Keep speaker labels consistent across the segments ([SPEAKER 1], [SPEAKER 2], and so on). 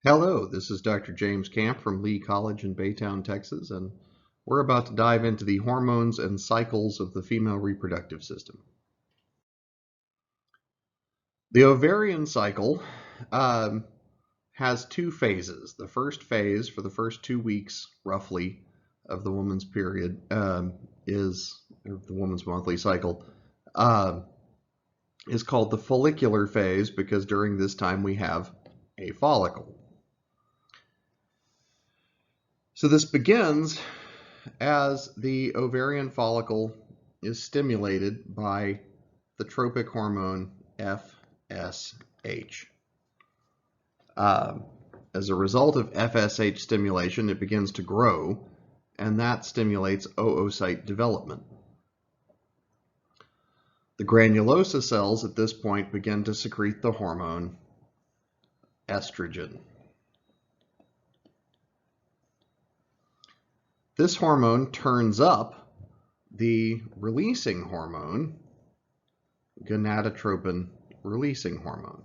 [SPEAKER 1] Hello, this is Dr. James Camp from Lee College in Baytown, Texas, and we're about to dive into the hormones and cycles of the female reproductive system. The ovarian cycle has two phases. The first phase, for the first 2 weeks, roughly, of the woman's period, or the woman's monthly cycle, is called the follicular phase because during this time we have a follicle. So this begins as the ovarian follicle is stimulated by the tropic hormone FSH. As a result of FSH stimulation, it begins to grow, and that stimulates oocyte development. The granulosa cells at this point begin to secrete the hormone estrogen. This hormone turns up the releasing hormone, gonadotropin releasing hormone.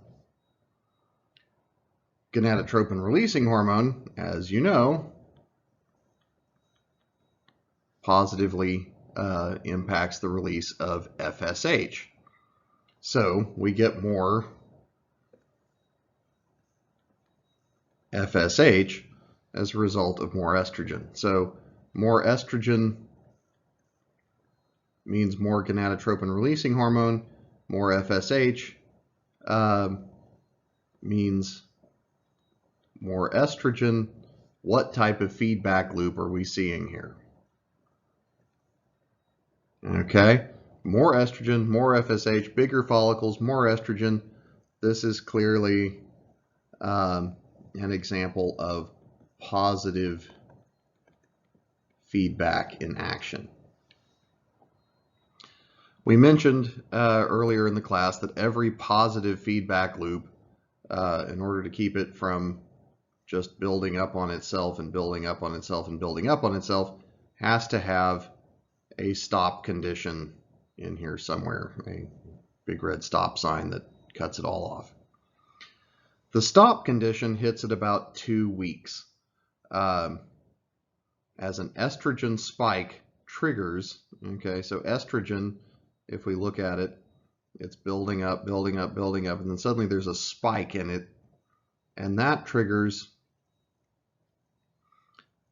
[SPEAKER 1] Gonadotropin releasing hormone, as you know, positively impacts the release of FSH. So we get more FSH as a result of more estrogen. So more estrogen means more gonadotropin releasing hormone. More FSH means more estrogen. What type of feedback loop are we seeing here? Okay, more estrogen, more FSH, bigger follicles, more estrogen. This is clearly an example of positive feedback in action. We mentioned earlier in the class that every positive feedback loop, in order to keep it from just building up on itself and building up on itself and building up on itself, has to have a stop condition in here somewhere, a big red stop sign that cuts it all off. The stop condition hits at about 2 weeks. As an estrogen spike triggers, okay, so estrogen, if we look at it, it's building up, building up, building up, and then suddenly there's a spike in it, and that triggers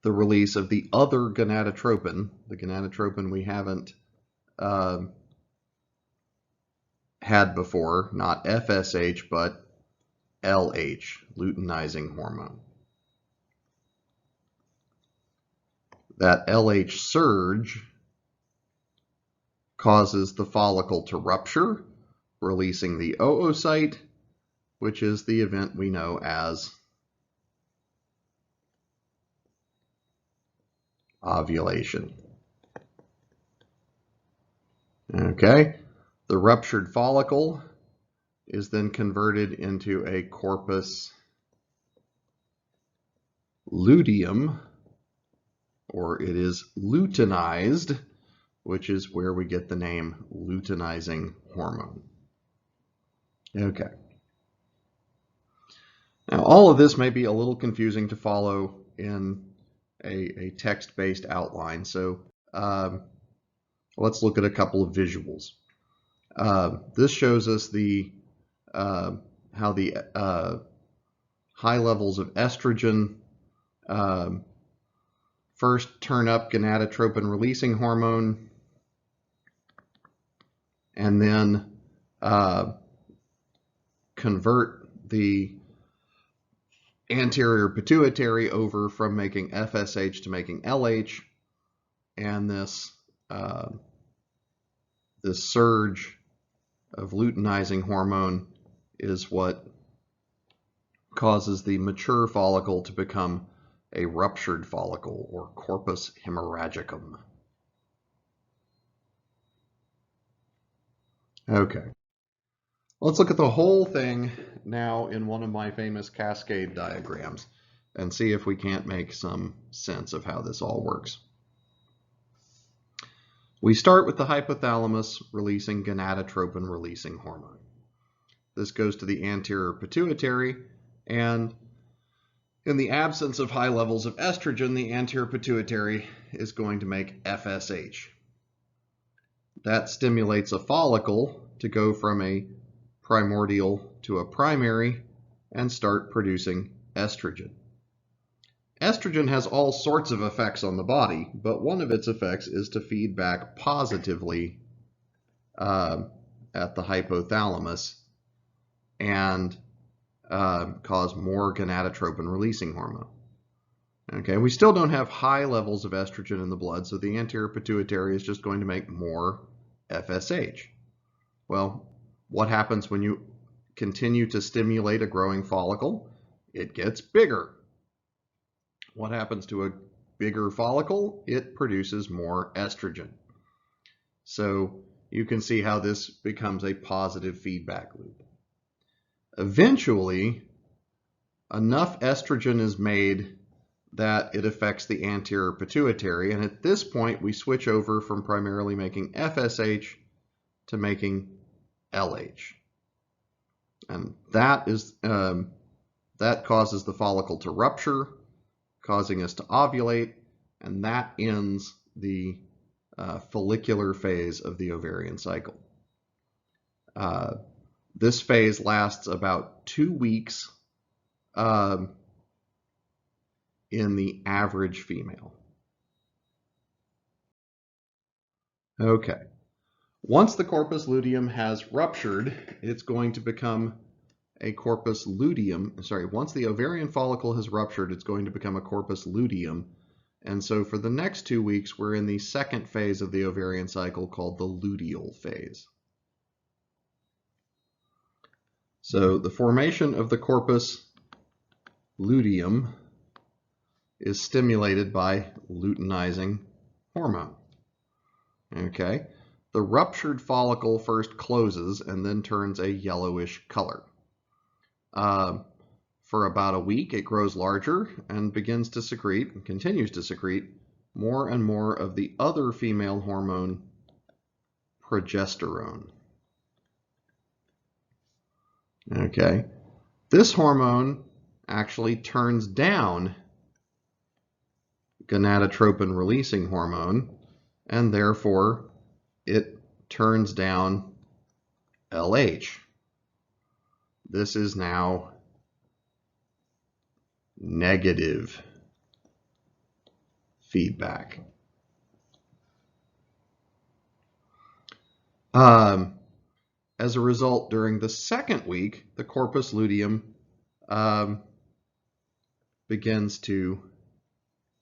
[SPEAKER 1] the release of the other gonadotropin, the gonadotropin we haven't had before, not FSH, but LH, luteinizing hormone. That LH surge causes the follicle to rupture, releasing the oocyte, which is the event we know as ovulation. Okay, the ruptured follicle is then converted into a corpus luteum, or it is luteinized, which is where we get the name luteinizing hormone. Okay. Now, all of this may be a little confusing to follow in a text-based outline, so let's look at a couple of visuals. This shows us how the high levels of estrogen first turn up gonadotropin releasing hormone, and then convert the anterior pituitary over from making FSH to making LH, and this surge of luteinizing hormone is what causes the mature follicle to become a ruptured follicle, or corpus hemorrhagicum. Okay, let's look at the whole thing now in one of my famous Cascade diagrams and see if we can't make some sense of how this all works. We start with the hypothalamus releasing gonadotropin releasing hormone. This goes to the anterior pituitary, and In the absence of high levels of estrogen, the anterior pituitary is going to make FSH. That stimulates a follicle to go from a primordial to a primary and start producing estrogen. Estrogen has all sorts of effects on the body, but one of its effects is to feed back positively at the hypothalamus and cause more gonadotropin releasing hormone. Okay, we still don't have high levels of estrogen in the blood, so the anterior pituitary is just going to make more FSH. Well, what happens when you continue to stimulate a growing follicle? It gets bigger. What happens to a bigger follicle? It produces more estrogen. So you can see how this becomes a positive feedback loop. Eventually, enough estrogen is made that it affects the anterior pituitary, and at this point we switch over from primarily making FSH to making LH. And that causes the follicle to rupture, causing us to ovulate, and that ends the follicular phase of the ovarian cycle. This phase lasts about 2 weeks in the average female. Okay. Once the corpus luteum has ruptured, it's going to become a corpus luteum. Sorry, once the ovarian follicle has ruptured, it's going to become a corpus luteum. And so for the next 2 weeks, we're in the second phase of the ovarian cycle called the luteal phase. So the formation of the corpus luteum is stimulated by luteinizing hormone. Okay, the ruptured follicle first closes and then turns a yellowish color. For about a week, it grows larger and begins to secrete, and continues to secrete, more and more of the other female hormone, progesterone. Okay, this hormone actually turns down gonadotropin releasing hormone, and therefore it turns down LH. This is now negative feedback. As a result, during the second week, the corpus luteum begins to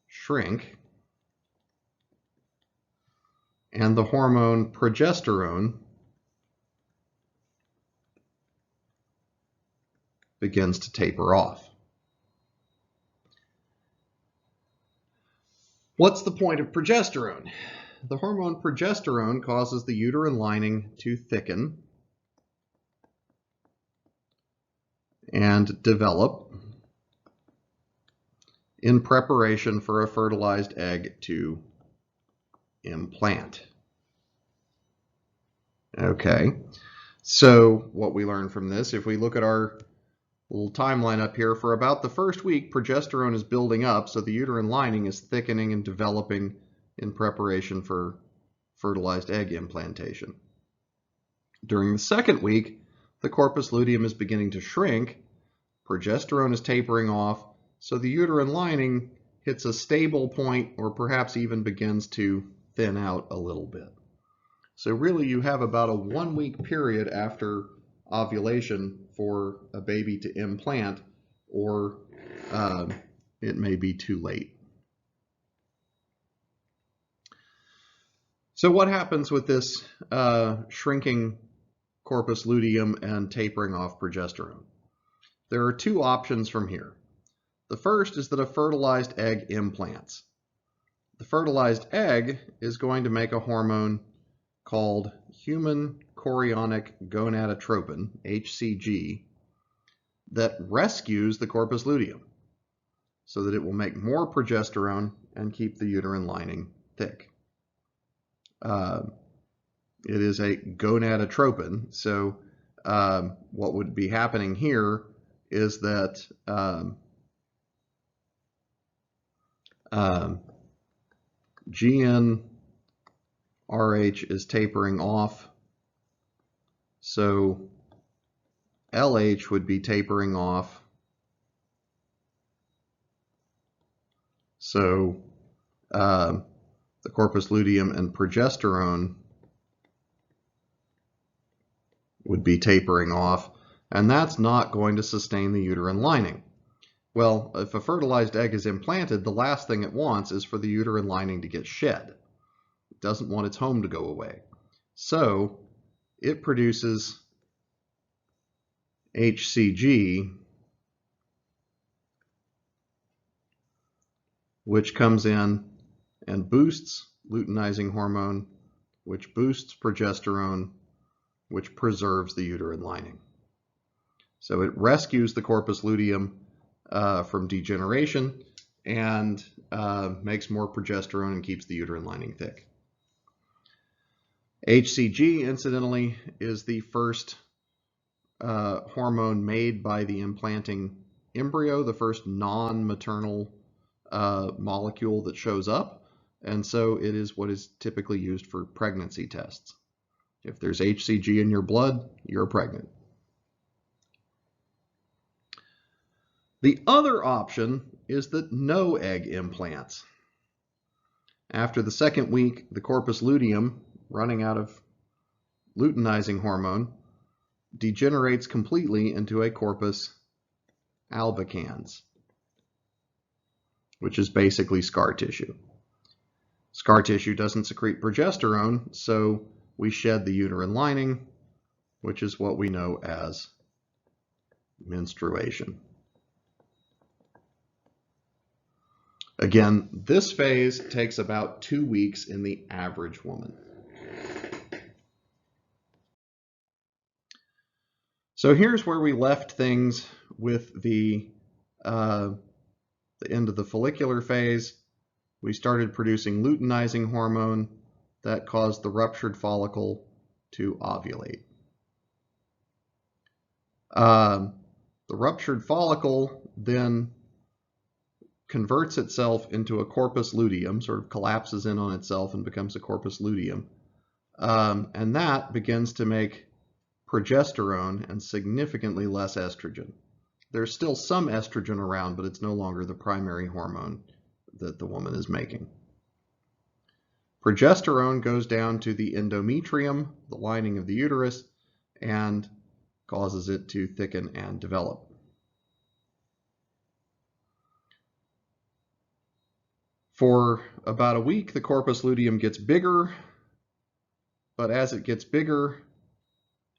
[SPEAKER 1] shrink, and the hormone progesterone begins to taper off. What's the point of progesterone? The hormone progesterone causes the uterine lining to thicken and develop in preparation for a fertilized egg to implant. Okay, so what we learn from this, if we look at our little timeline up here, for about the first week, progesterone is building up, so the uterine lining is thickening and developing in preparation for fertilized egg implantation. During the second week, the corpus luteum is beginning to shrink, progesterone is tapering off, so the uterine lining hits a stable point or perhaps even begins to thin out a little bit. So really you have about a 1 week period after ovulation for a baby to implant, or it may be too late. So what happens with this shrinking corpus luteum and tapering off progesterone? There are 2 options from here. The first is that a fertilized egg implants. The fertilized egg is going to make a hormone called human chorionic gonadotropin, HCG, that rescues the corpus luteum so that it will make more progesterone and keep the uterine lining thick. It is a gonadotropin, so what would be happening here is that GnRH is tapering off, so LH would be tapering off, so the corpus luteum and progesterone would be tapering off, and that's not going to sustain the uterine lining. Well, if a fertilized egg is implanted, the last thing it wants is for the uterine lining to get shed. It doesn't want its home to go away. So it produces HCG, which comes in and boosts luteinizing hormone, which boosts progesterone, which preserves the uterine lining. So it rescues the corpus luteum from degeneration and makes more progesterone and keeps the uterine lining thick. HCG, incidentally, is the first hormone made by the implanting embryo, the first non-maternal molecule that shows up, and so it is what is typically used for pregnancy tests. If there's HCG in your blood, you're pregnant. The other option is that no egg implants. After the second week, the corpus luteum, running out of luteinizing hormone, degenerates completely into a corpus albicans, which is basically scar tissue. Scar tissue doesn't secrete progesterone, so we shed the uterine lining, which is what we know as menstruation. Again, this phase takes about 2 weeks in the average woman. So here's where we left things with the end of the follicular phase. We started producing luteinizing hormone that caused the ruptured follicle to ovulate. The ruptured follicle then converts itself into a corpus luteum, sort of collapses in on itself and becomes a corpus luteum. And that begins to make progesterone and significantly less estrogen. There's still some estrogen around, but it's no longer the primary hormone that the woman is making. Progesterone goes down to the endometrium, the lining of the uterus, and causes it to thicken and develop. For about a week, the corpus luteum gets bigger, but as it gets bigger,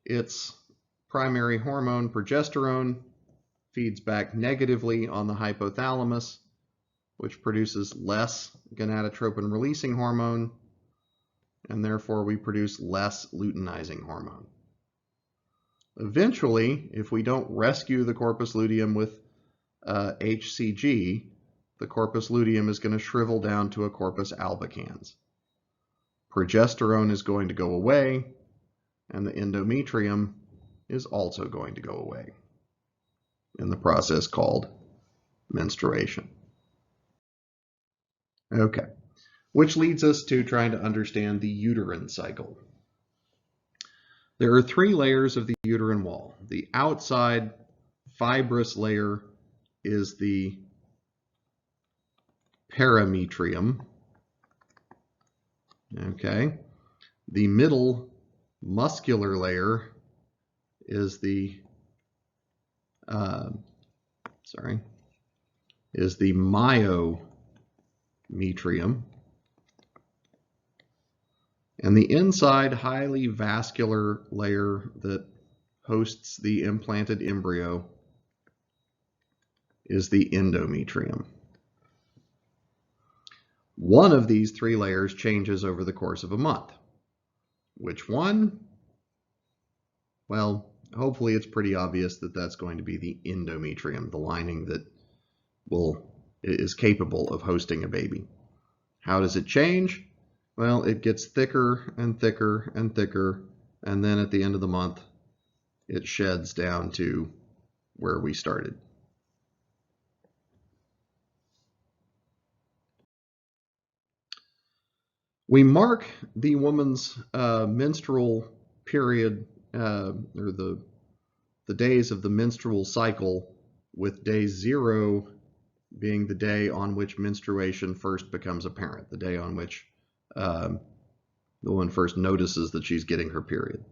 [SPEAKER 1] its primary hormone, progesterone, feeds back negatively on the hypothalamus, which produces less gonadotropin-releasing hormone, and therefore we produce less luteinizing hormone. Eventually, if we don't rescue the corpus luteum with HCG, the corpus luteum is going to shrivel down to a corpus albicans. Progesterone is going to go away, and the endometrium is also going to go away in the process called menstruation. Okay, which leads us to trying to understand the uterine cycle. There are 3 layers of the uterine wall. The outside fibrous layer is the perimetrium. Okay, the middle muscular layer is the myometrium, and the inside highly vascular layer that hosts the implanted embryo is the endometrium. One of these 3 layers changes over the course of a month. Which one? Well, hopefully it's pretty obvious that that's going to be the endometrium, the lining that is capable of hosting a baby. How does it change? Well, it gets thicker and thicker and thicker, and then at the end of the month, it sheds down to where we started. We mark the woman's menstrual period, or the days of the menstrual cycle, with day 0 being the day on which menstruation first becomes apparent, the day on which the woman first notices that she's getting her period.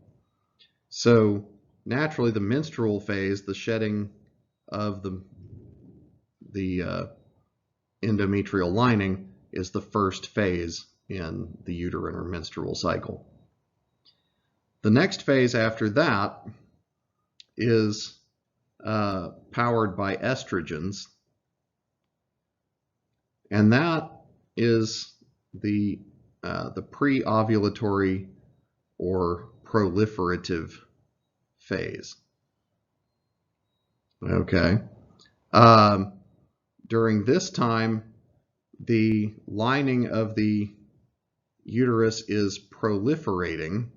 [SPEAKER 1] So naturally, the menstrual phase, the shedding of the endometrial lining, is the first phase in the uterine or menstrual cycle. The next phase after that is powered by estrogens, and that is the pre-ovulatory or proliferative phase. Okay. During this time, the lining of the uterus is proliferating.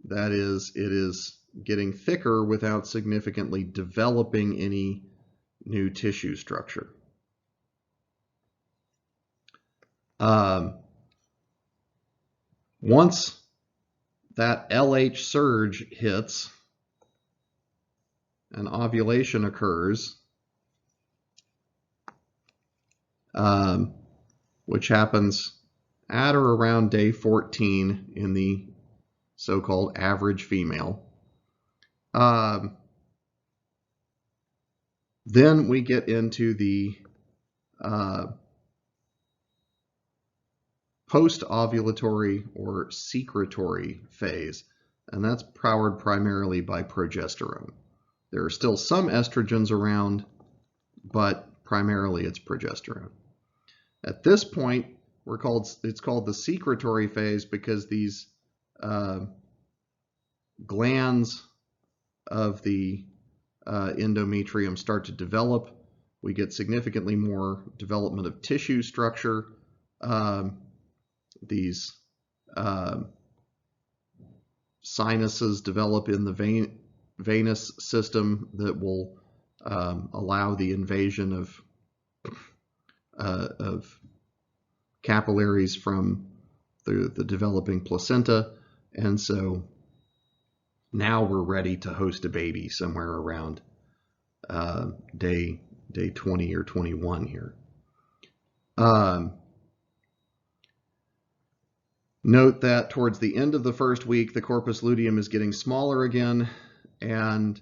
[SPEAKER 1] That is, it is getting thicker without significantly developing any new tissue structure. Once that LH surge hits and ovulation occurs, which happens at or around day 14 in the so-called average female, then we get into the post-ovulatory or secretory phase, and that's powered primarily by progesterone. There are still some estrogens around, but primarily it's progesterone. At this point, it's called the secretory phase because these glands of the endometrium start to develop. We get significantly more development of tissue structure. These sinuses develop in the venous system that will allow the invasion of capillaries from the developing placenta, and so now we're ready to host a baby somewhere around day 20 or 21 here. Note that towards the end of the first week, the corpus luteum is getting smaller again, and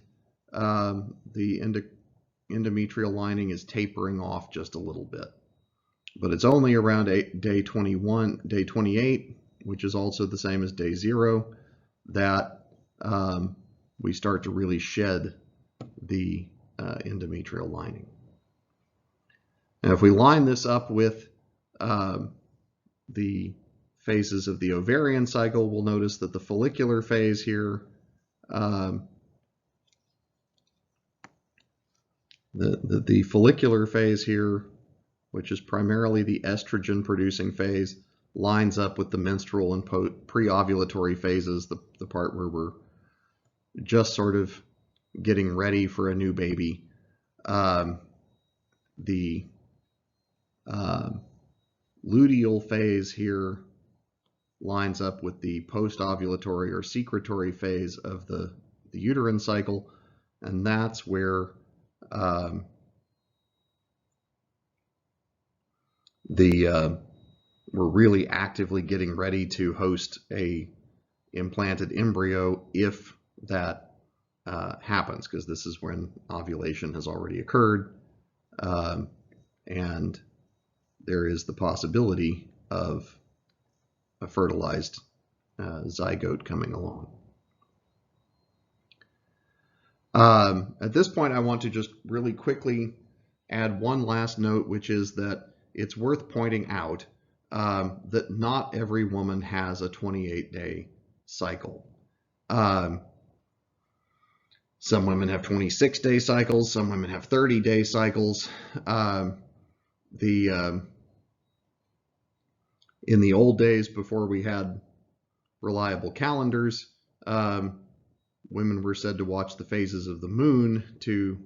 [SPEAKER 1] the endometrial lining is tapering off just a little bit. But it's only around day 21, day 28, which is also the same as day 0, that we start to really shed the endometrial lining. And if we line this up with the phases of the ovarian cycle, we'll notice that the follicular phase here, the follicular phase here, which is primarily the estrogen producing phase, lines up with the menstrual and pre-ovulatory phases, the part where we're just sort of getting ready for a new baby. The luteal phase here lines up with the post-ovulatory or secretory phase of the uterine cycle, and that's where we're really actively getting ready to host a implanted embryo if that happens, because this is when ovulation has already occurred, and there is the possibility of a fertilized zygote coming along. At this point, I want to just really quickly add one last note, which is that it's worth pointing out that not every woman has a 28-day cycle. Some women have 26-day cycles, some women have 30-day cycles. In the old days, before we had reliable calendars, women were said to watch the phases of the moon to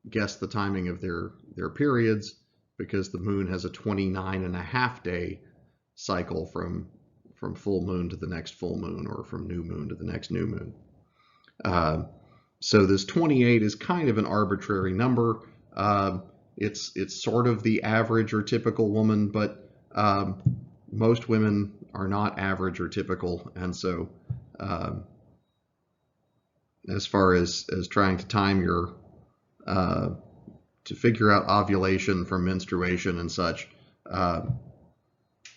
[SPEAKER 1] guess the timing of their periods, because the moon has a 29.5-day cycle from full moon to the next full moon, or from new moon to the next new moon. So this 28 is kind of an arbitrary number. It's sort of the average or typical woman, but most women are not average or typical, and so as far as trying to time your to figure out ovulation from menstruation and such,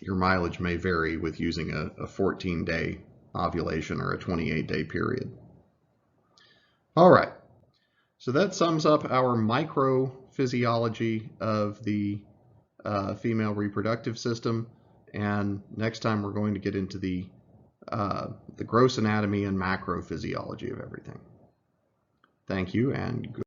[SPEAKER 1] your mileage may vary with using a 14-day ovulation or a 28-day period. All right, so that sums up our microphysiology of the female reproductive system, and next time we're going to get into the gross anatomy and macrophysiology of everything. Thank you, and good.